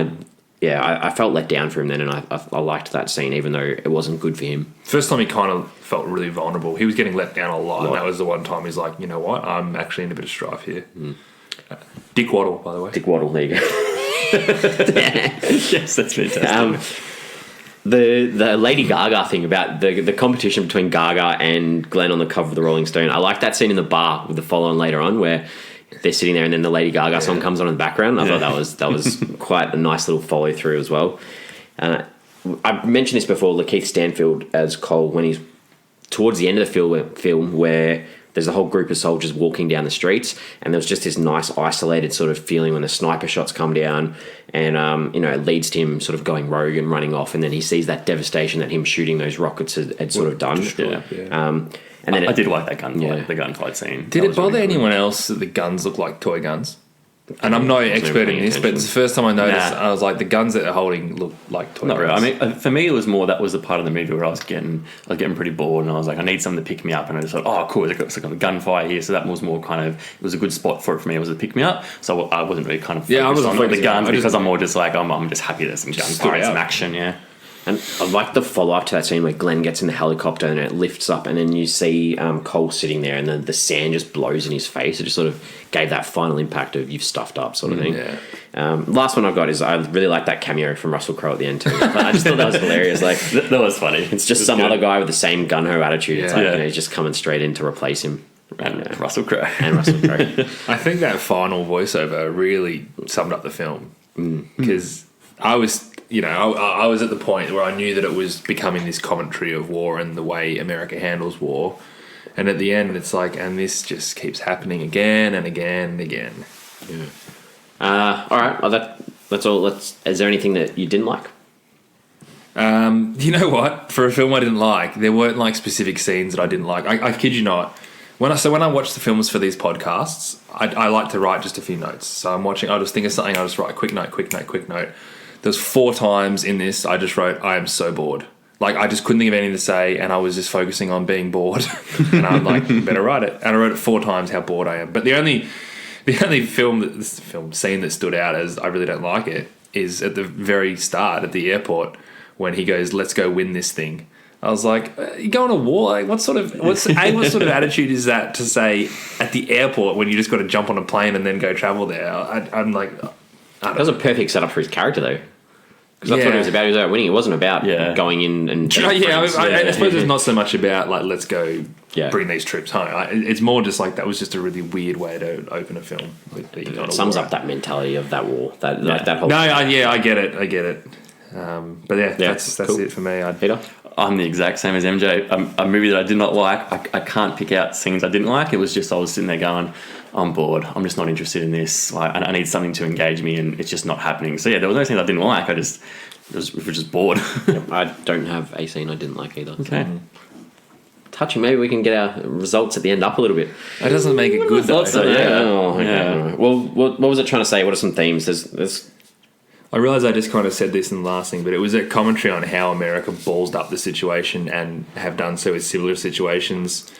I felt let down for him then, and I liked that scene, even though it wasn't good for him. First time he kind of felt really vulnerable. He was getting let down a lot, and that was the one time he's like, you know what, I'm actually in a bit of strife here. Dick Waddle, by the way. Dick Waddle, there you go. Yes, that's fantastic. The Lady Gaga thing about the competition between Gaga and Glenn on the cover of the Rolling Stone. I like that scene in the bar with the follow-on later on where they're sitting there and then the Lady Gaga song comes on in the background. I thought that was quite a nice little follow through as well. I mentioned this before, Lakeith Stanfield as Cole, when he's towards the end of the film where there's a whole group of soldiers walking down the streets, and there was just this nice isolated sort of feeling when the sniper shots come down, and it leads to him sort of going rogue and running off, and then he sees that devastation that him shooting those rockets had sort of done. And then I did like that gunfight, the gunfight scene. Did it bother anyone else that the guns look like toy guns? And I'm no Wasn't expert in paying this, but attention. it's the first time I noticed. Nah. I was like, the guns that they're holding look like toy Not really. guns. I mean, for me, it was more that was the part of the movie where I was getting pretty bored, and I was like, I need something to pick me up, and I just thought, oh, cool, it's like a gunfire here, so that was more kind of, it was a good spot for it for me. It was to pick me up, so I wasn't really kind of focused I wasn't on the focusing guns on it. because I'm more just like I'm just happy there's some gunfire and some action, yeah. And I like the follow-up to that scene where Glenn gets in the helicopter and it lifts up and then you see Cole sitting there and then the sand just blows in his face. It just sort of gave that final impact of you've stuffed up sort of thing. Yeah. Last one I've got is I really like that cameo from Russell Crowe at the end too. I just thought that was hilarious. Like That was funny. it's just some other guy with the same gun-ho attitude. It's like, Yeah. you know, he's just coming straight in to replace him. And Russell Crowe. And Russell Crowe. I think that final voiceover really summed up the film because I was, I was at the point where I knew that it was becoming this commentary of war and the way America handles war, and at the end it's like, and this just keeps happening again and again and again. All right, well, that's all. Is there anything that you didn't like? You know what? For a film I didn't like, there weren't like specific scenes that I didn't like. I kid you not. When I watch the films for these podcasts, I like to write just a few notes. So I'm watching, I'll just think of something, I'll just write a quick note. There's 4 times in this I just wrote, I am so bored. Like, I just couldn't think of anything to say, and I was just focusing on being bored. And I'm like, better write it. And I wrote it 4 times how bored I am. But the only film scene that stood out as I really don't like it is at the very start at the airport when he goes, let's go win this thing. I was like, you going to war? Like, what sort of attitude is that to say at the airport when you just got to jump on a plane and then go travel there? I'm like, That was a perfect setup for his character, though. Because that's what it was about. He was about winning. It wasn't about going in and... I suppose it's not so much about, like, let's go bring these troops home. It's more just like that was just a really weird way to open a film. It sums up that mentality of that war. That whole... I get it. But that's cool. it for me. Peter? I'm the exact same as MJ. A movie that I did not like. I can't pick out scenes I didn't like. It was just I was sitting there going, I'm bored. I'm just not interested in this. Like, I need something to engage me, and it's just not happening. So yeah, there was no scenes I didn't like. I was just bored. I don't have a scene I didn't like either. Okay. Touching, maybe we can get our results at the end up a little bit. That doesn't make it good, though. Oh, okay. Well, what was it trying to say? What are some themes? There's I realise I just kind of said this in the last thing, but it was a commentary on how America ballsed up the situation and have done so with similar situations,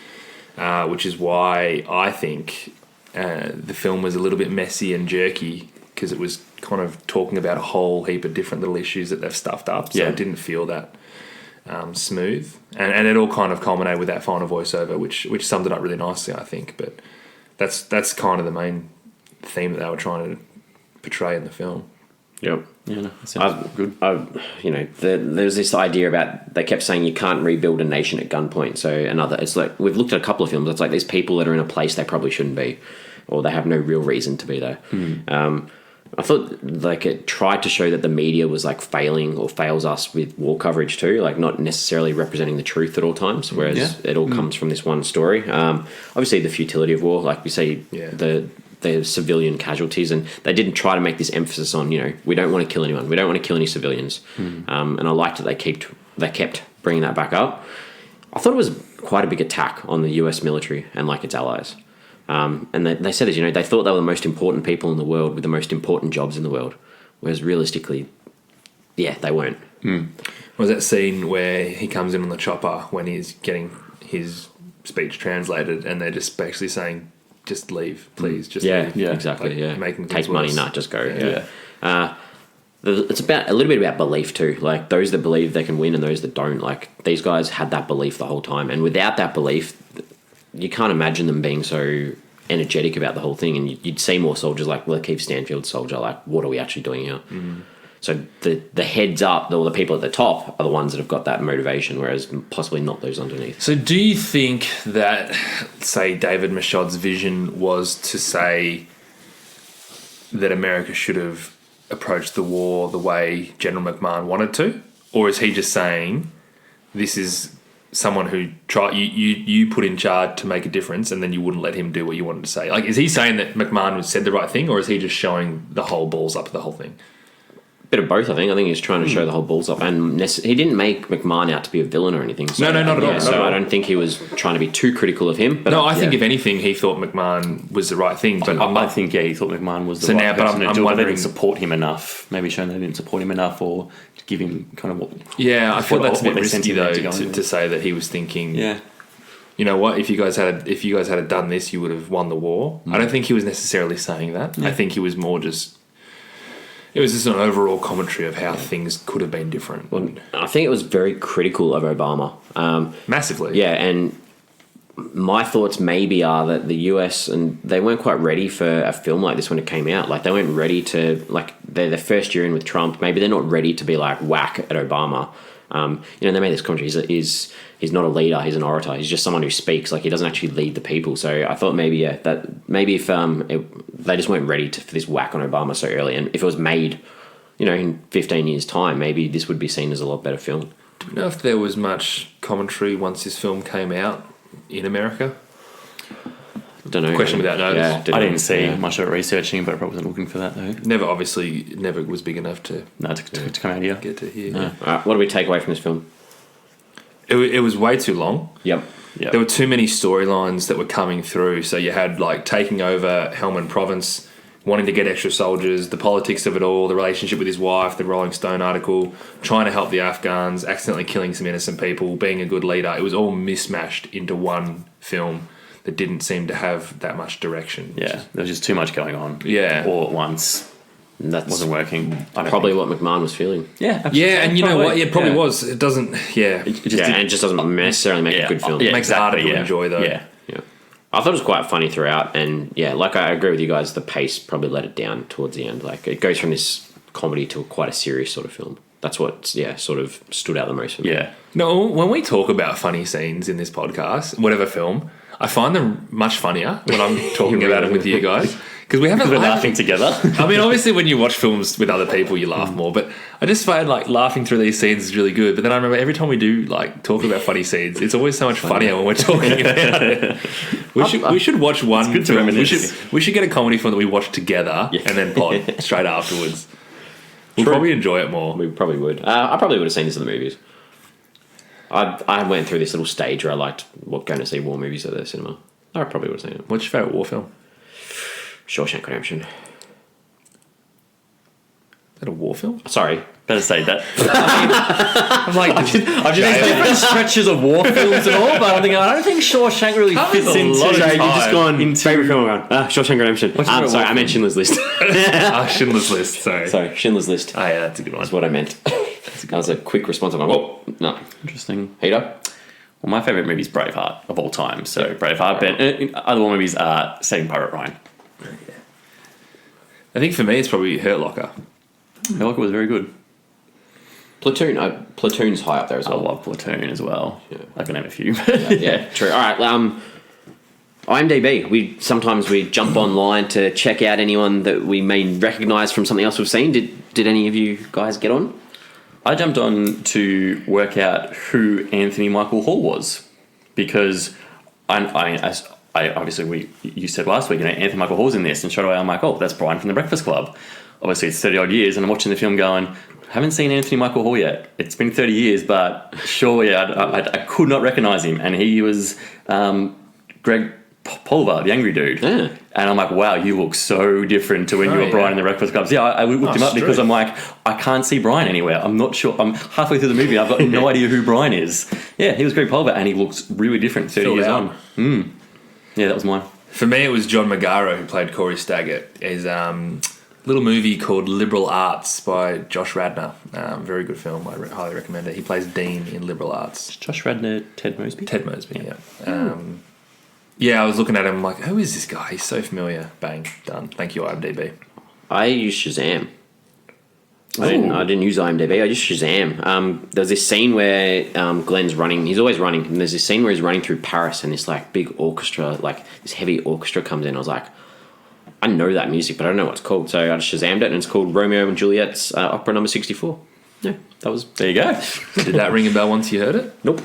which is why I think the film was a little bit messy and jerky because it was kind of talking about a whole heap of different little issues that they've stuffed up. So it didn't feel that smooth. And it all kind of culminated with that final voiceover, which summed it up really nicely, I think. But that's kind of the main theme that they were trying to portray in the film. Yep. Yeah, that sounds good. There's this idea about they kept saying you can't rebuild a nation at gunpoint. So it's like we've looked at a couple of films. It's like these people that are in a place they probably shouldn't be, or they have no real reason to be there. I thought like it tried to show that the media was like failing or fails us with war coverage too, like not necessarily representing the truth at all times. Whereas it all comes from this one story. Obviously, the futility of war, like we say, the civilian casualties, and they didn't try to make this emphasis on, we don't want to kill anyone, we don't want to kill any civilians. And I liked that they kept bringing that back up. I thought it was quite a big attack on the US military and like its allies. And they said that, they thought they were the most important people in the world with the most important jobs in the world, whereas realistically, they weren't. Was that scene where he comes in on the chopper when he's getting his speech translated and they're just basically saying, just leave, please. Just leave. Yeah, exactly. Like, making take money, worse. not just go. It's about a little bit about belief too. Like those that believe they can win and those that don't. Like these guys had that belief the whole time, and without that belief, you can't imagine them being so energetic about the whole thing. And you'd see more soldiers like Lakeith Stanfield's soldier. Like, what are we actually doing here? So the heads up, or the people at the top, are the ones that have got that motivation, whereas possibly not those underneath. So do you think that, say, David Michod's vision was to say that America should have approached the war the way General McMahon wanted to? Or is he just saying this is someone who you put in charge to make a difference and then you wouldn't let him do what you wanted to say? Like, is he saying that McMahon said the right thing, or is he just showing the whole balls up of the whole thing? bit of both, I think. I think he's trying to show the whole balls up. And he didn't make McMahon out to be a villain or anything. So, No, not at all. So I don't think he was trying to be too critical of him. But I think if anything, he thought McMahon was the right thing. But I think, he thought McMahon was the right person to do it. They didn't support him enough. Maybe showing they didn't support him enough or give him kind of what... Yeah, I feel that's a bit risky, though, to say that he was thinking... Yeah. You know what? If you guys had done this, you would have won the war. I don't think he was necessarily saying that. I think he was more just... It was just an overall commentary of how things could have been different. Well, I think it was very critical of Obama. Massively. Yeah, and my thoughts maybe are that the US, and they weren't quite ready for a film like this when it came out. Like, they weren't ready to... Like, they're the first year in with Trump. Maybe they're not ready to be, like, whack at Obama. They made this commentary. He's not a leader. He's an orator. He's just someone who speaks. Like, he doesn't actually lead the people. So I thought maybe if they just weren't ready for this whack on Obama so early, and if it was made, in 15 years' time, maybe this would be seen as a lot better film. Do you know if there was much commentary once this film came out in America? Don't know. Question without notice. Yeah, I didn't see much of it researching, but I probably wasn't looking for that though. Never was big enough to come out here. Get to here. No. All right, what do we take away from this film? It was way too long. Yep. There were too many storylines that were coming through. So you had like taking over Helmand Province, wanting to get extra soldiers, the politics of it all, the relationship with his wife, the Rolling Stone article, trying to help the Afghans, accidentally killing some innocent people, being a good leader. It was all mismatched into one film that didn't seem to have that much direction. Yeah, there was just too much going on. Yeah. All at once. That wasn't working. Probably what McMahon was feeling. Yeah, absolutely. Yeah, and you know what? It probably was. It doesn't... Yeah. And it just doesn't necessarily make a good film. It makes it harder to enjoy, though. Yeah. I thought it was quite funny throughout, and like I agree with you guys, the pace probably let it down towards the end. Like, it goes from this comedy to quite a serious sort of film. That's what, sort of stood out the most for me. Yeah. No, when we talk about funny scenes in this podcast, whatever film, I find them much funnier when I'm talking about it with you guys. Because we're laughing together. I mean, obviously, when you watch films with other people, you laugh more. But I just find like laughing through these scenes is really good. But then I remember every time we do like talk about funny scenes, it's always so much funnier when we're talking about it. We should watch one. It's good to reminisce. We should get a comedy film that we watch together and then pod straight afterwards. We'll probably enjoy it more. We probably would. I probably would have seen this in the movies. I went through this little stage where I liked going to see war movies at the cinema. I probably would have seen it. What's your favourite war film? Shawshank Redemption. Is that a war film? Sorry. Better say that. I'm like, I've just different stretches of war films and all, but I don't think Shawshank really fits into... So you've just gone favourite film. Shawshank Redemption. Sorry, I meant Schindler's List. Schindler's List. Sorry, Schindler's List. Oh yeah, that's a good one. That's what I meant. That was a quick response. I'm like, whoa, no. Interesting. Heater? Well, my favourite movie is Braveheart of all time. So Braveheart, but other war movies are Saving Private Ryan. I think for me it's probably Hurt Locker. Hurt Locker was very good. Platoon. Platoon's high up there as well. I love Platoon as well. Yeah. I can name a few. Yeah, true. All right. IMDb. We sometimes jump online to check out anyone that we may recognise from something else we've seen. Did any of you guys get on? I jumped on to work out who Anthony Michael Hall was because you said last week, Anthony Michael Hall's in this, and straight away I'm like, oh, that's Brian from The Breakfast Club. Obviously, it's 30 odd years, and I'm watching the film going, haven't seen Anthony Michael Hall yet. It's been 30 years, but sure, I could not recognise him, and he was Greg Pulver, the angry dude. Yeah. And I'm like, wow, you look so different to when you were Brian in The Breakfast Club. So yeah, I looked him up because I'm like, I can't see Brian anywhere. I'm not sure. I'm halfway through the movie. I've got no idea who Brian is. Yeah, he was Greg Pulver, and he looks really different 30 years on. Yeah, that was mine. For me, it was John Magaro who played Corey Staggett. His little movie called Liberal Arts by Josh Radnor. Very good film. I highly recommend it. He plays Dean in Liberal Arts. Josh Radnor, Ted Mosby? Ted Mosby, yeah. Yeah, I was looking at him like, who is this guy? He's so familiar. Bang, done. Thank you, IMDb. I used Shazam. I didn't use IMDb. I used Shazam. There's this scene where Glenn's running. He's always running. And there's this scene where he's running through Paris, and this like big orchestra, like this heavy orchestra comes in. I was like, I know that music, but I don't know what it's called. So I just Shazammed it, and it's called Romeo and Juliet's Opera Number 64. Yeah, there you go. Did that ring a bell once you heard it? Nope.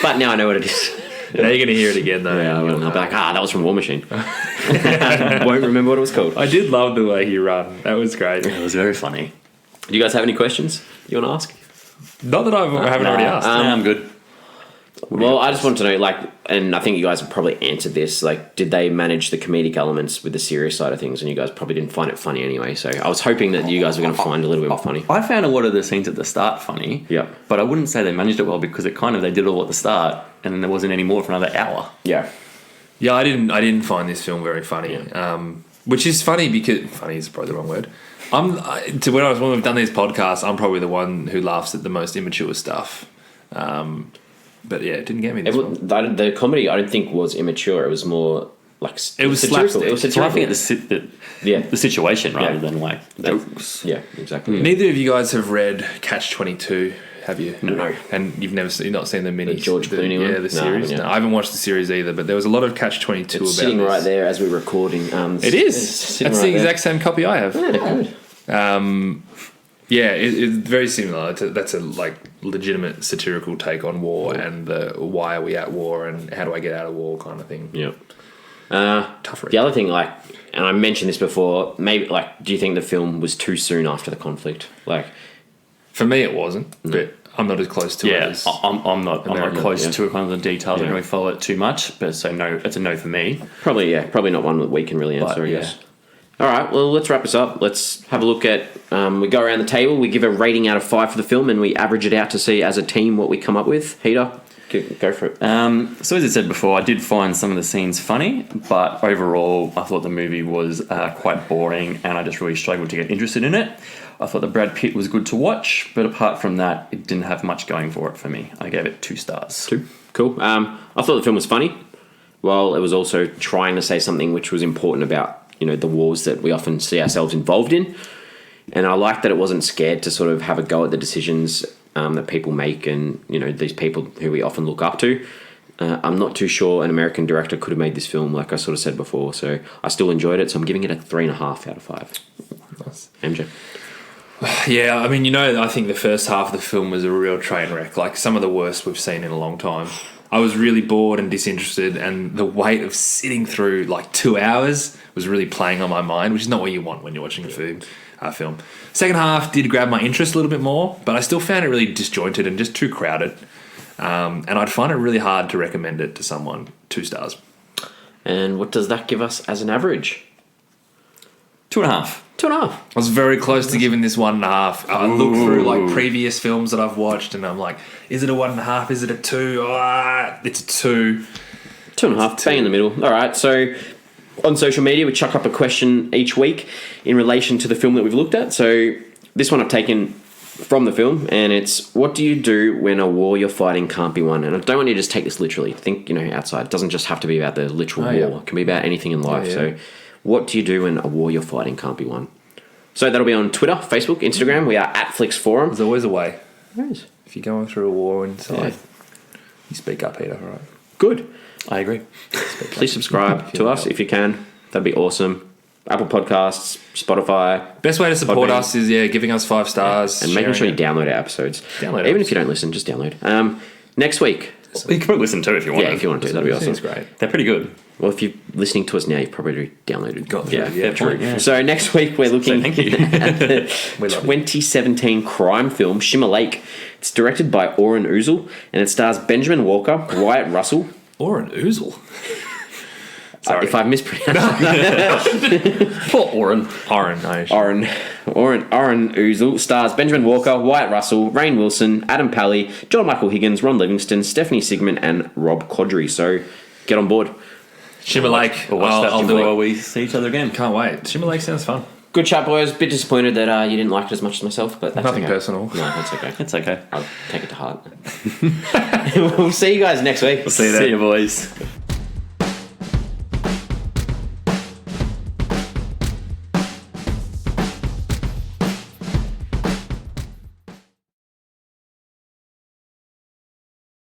But now I know what it is. Now you're going to hear it again, though. Yeah, I'll be like, that was from War Machine. Won't remember what it was called. I did love the way he ran. That was great. It was very funny. Do you guys have any questions you want to ask? Not that I haven't already asked. I'm good. Well, I just want to know, and I think you guys have probably answered this, did they manage the comedic elements with the serious side of things? And you guys probably didn't find it funny anyway. So I was hoping that you guys were going to find it a little bit more funny. I found a lot of the scenes at the start funny. Yeah. But I wouldn't say they managed it well because they did it all at the start and then there wasn't any more for another hour. Yeah. Yeah, I didn't find this film very funny. Yeah. Which is funny because funny is probably the wrong word. When we've done these podcasts, I'm probably the one who laughs at the most immature stuff. But yeah, it didn't get me this one. The comedy, I don't think, was immature. It was more it was satirical. It was So I think the situation rather than jokes. Yeah, exactly. Neither of you guys have read Catch-22, have you? No. And you've not seen the mini George Clooney one? Yeah, the series. No, I haven't watched the series either, but there was a lot of Catch-22 about sitting this. right there as we're recording. It is. That's the exact same copy I have. Yeah, good. Yeah, it's very similar. That's a legitimate satirical take on war and the why are we at war and how do I get out of war kind of thing. Yeah. Tough read. The other thing, and I mentioned this before, maybe do you think the film was too soon after the conflict? For me, it wasn't, but I'm not as close to it as I'm not close yeah. to kind of the details. I Yeah. don't really follow it too much, but so no, it's a no for me. Probably not one that we can really answer, I yeah. guess. All right, well, let's wrap this up. Let's have a look at, we go around the table, we give a rating out of 5 for the film, and we average it out to see as a team what we come up with. Heater, go for it. So as I said before, I did find some of the scenes funny, but overall I thought the movie was quite boring and I just really struggled to get interested in it. I thought that Brad Pitt was good to watch, but apart from that, it didn't have much going for it for me. I gave it 2 stars. 2? Cool. I thought the film was funny, while it was also trying to say something which was important about the wars that we often see ourselves involved in. And I like that it wasn't scared to sort of have a go at the decisions that people make and, these people who we often look up to. I'm not too sure an American director could have made this film, like I sort of said before. So I still enjoyed it. So I'm giving it a 3.5 out of 5. Nice. MJ. Yeah, I mean, I think the first half of the film was a real train wreck. Some of the worst we've seen in a long time. I was really bored and disinterested, and the weight of sitting through 2 hours was really playing on my mind, which is not what you want when you're watching a film. Second half did grab my interest a little bit more, but I still found it really disjointed and just too crowded. And I'd find it really hard to recommend it to someone. 2 stars. And what does that give us as an average? 2.5. 2.5. I was very close to giving this 1.5. I looked through previous films that I've watched, and I'm like, is it a 1.5? Is it a 2? It's a 2. 2.5. Bang in the middle. All right. So on social media, we chuck up a question each week in relation to the film that we've looked at. So this one I've taken from the film, and it's, what do you do when a war you're fighting can't be won? And I don't want you to just take this literally. Think, outside. It doesn't just have to be about the literal war. Yeah. It can be about anything in life. Yeah. So what do you do when a war you're fighting can't be won? So that'll be on Twitter, Facebook, Instagram. We are at FlixForum. There's always a way. There is. If you're going through a war inside, you speak up, Peter, all right? Good. I agree. Please subscribe to us if you can. That'd be awesome. Apple Podcasts, Spotify. Best way to support Podbean. us is giving us 5 stars. And making sure you sharing download our episodes. Download Even us. if you don't listen, just download. Next week. You can probably listen too if you want. Yeah, if you want to. That'd be awesome. Seems great. They're pretty good. Well, if you're listening to us now, you've probably downloaded. Got through. Yeah, True. Yeah. So next week we're looking thank you. at the We love 2017 crime film Shimmer Lake. It's directed by Oren Uzel and it stars Benjamin Walker, Wyatt Russell. Or an oozle. Sorry. If I've mispronounced Poor Oren. Oren Uzel stars Benjamin Walker, Wyatt Russell, Rainn Wilson, Adam Pally, John Michael Higgins, Ron Livingston, Stephanie Sigmund, and Rob Quadri. So get on board. Shimmer Lake. We'll watch that I'll before do it. we see each other again. Can't wait. Shimmer Lake sounds fun. Good chat, boys. Bit disappointed that you didn't like it as much as myself, but that's Nothing okay. personal. No, that's okay. It's okay. I'll take it to heart. We'll see you guys next week. See you there. See you, boys.